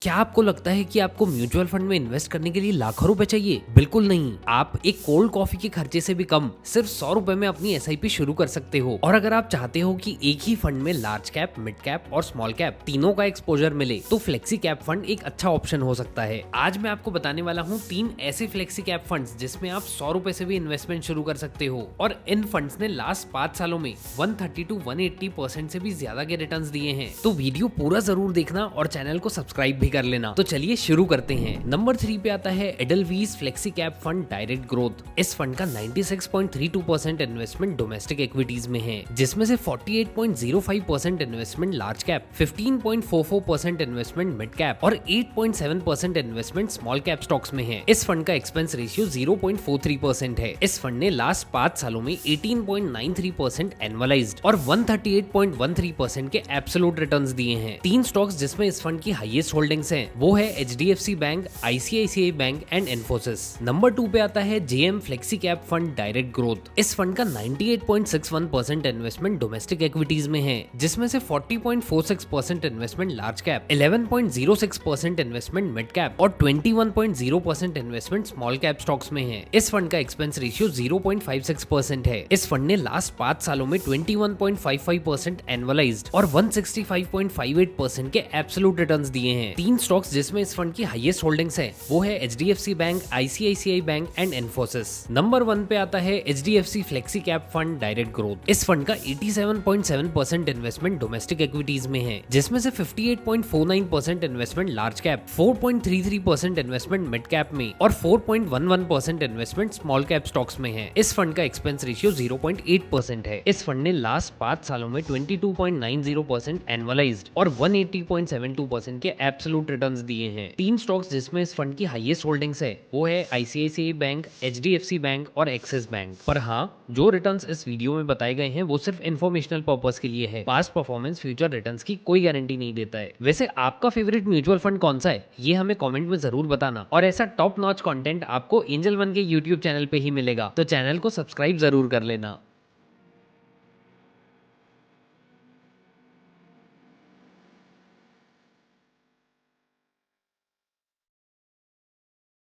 क्या आपको लगता है कि आपको म्यूचुअल फंड में इन्वेस्ट करने के लिए लाखों रुपए चाहिए? बिल्कुल नहीं। आप एक कोल्ड कॉफी के खर्चे से भी कम सिर्फ 100 रुपए में अपनी एसआईपी शुरू कर सकते हो। और अगर आप चाहते हो कि एक ही फंड में लार्ज कैप, मिड कैप और स्मॉल कैप तीनों का एक्सपोजर मिले, तो फ्लेक्सी कैप फंड एक अच्छा ऑप्शन हो सकता है। आज मैं आपको बताने वाला हूँ 3 ऐसे फ्लेक्सी कैप फंड्स जिसमें आप 100 रुपए से भी इन्वेस्टमेंट शुरू कर सकते हो। और इन फंड्स ने लास्ट 5 सालों में 130 to 180% से भी ज्यादा के रिटर्न्स दिए हैं। तो वीडियो पूरा जरूर देखना और चैनल को सब्सक्राइब भी कर लेना। तो चलिए शुरू करते हैं। नंबर 3 पे आता है Edelweiss flexi cap fund direct growth. इस फंड का 96.32% इन्वेस्टमेंट डोमेस्टिक इक्विटीज में है, जिसमें से 48.05% investment large cap, 15.44% investment mid cap और 8.7% इन्वेस्टमेंट स्मॉल कैप स्टॉक्स में है। इस फंड का एक्सपेंस रेशियो 0.43% है। इस फंड ने लास्ट 5 सालों में 18.93% एनुअलाइज्ड और 138.13% के एब्सोल्यूट रिटर्न्स दिए हैं। 3 स्टॉक्स जिसमें इस फंड की हाईएस्ट होल्डिंग्स हैं, वो है HDFC bank, ICICI bank and Infosys. Number 2 पे आता है JM flexi cap fund direct growth. इस फंड का 98.61% इन्वेस्टमेंट डोमेस्टिक इक्विटीज में है, जिसमें से 40.46% investment large cap, 11.06% investment mid cap और 21.0% इन्वेस्टमेंट स्मॉल कैप स्टॉक्स में है। इस फंड का एक्सपेंस रेशियो 0.56% है। इस फंड ने लास्ट 5 सालों में 21.55% एनुअलाइज्ड और 165.58% के एब्सोल्यूट रिटर्न्स दिए हैं। 3 स्टॉक्स जिसमें इस फंड की हाईएस्ट होल्डिंग्स है, वो है HDFC bank, ICICI bank and Infosys. Number 1 पे आता है HDFC flexi cap fund direct growth. इस फंड का 87.7% इन्वेस्टमेंट डोमेस्टिक इक्विटीज में है, जिसमें से 58.49% investment large cap, 4.33% investment mid cap में और 4.11% इन्वेस्टमेंट स्मॉल कैप स्टॉक्स में है। इस फंड का एक्सपेंस रेशियो 0.8% है। इस फंड ने लास्ट 5 सालों में 22.90% एनुअलाइज्ड और 180.72% के एब्सोल्यूट रिटर्न्स दिए हैं। 3 स्टॉक्स जिसमें इस फंड की हाईएस्ट होल्डिंग्स है, वो है आईसीआईसीआई बैंक, एचडीएफसी बैंक और एक्सिस बैंक। पर हाँ, जो रिटर्न्स इस वीडियो में बताए गए हैं वो सिर्फ इन्फॉर्मेशनल पर्पस के लिए है। पास्ट परफॉर्मेंस फ्यूचर रिटर्न्स की कोई गारंटी नहीं देता है। वैसे आपका फेवरेट म्यूचुअल फंड कौन सा है, ये हमें कमेंट में जरूर बताना। और ऐसा टॉप नॉच कंटेंट आपको एंजल वन के यूट्यूब चैनल पे ही मिलेगा, तो चैनल को सब्सक्राइब जरूर कर लेना।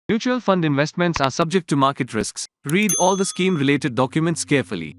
Mutual fund investments are subject to market risks. Read all the scheme related documents carefully.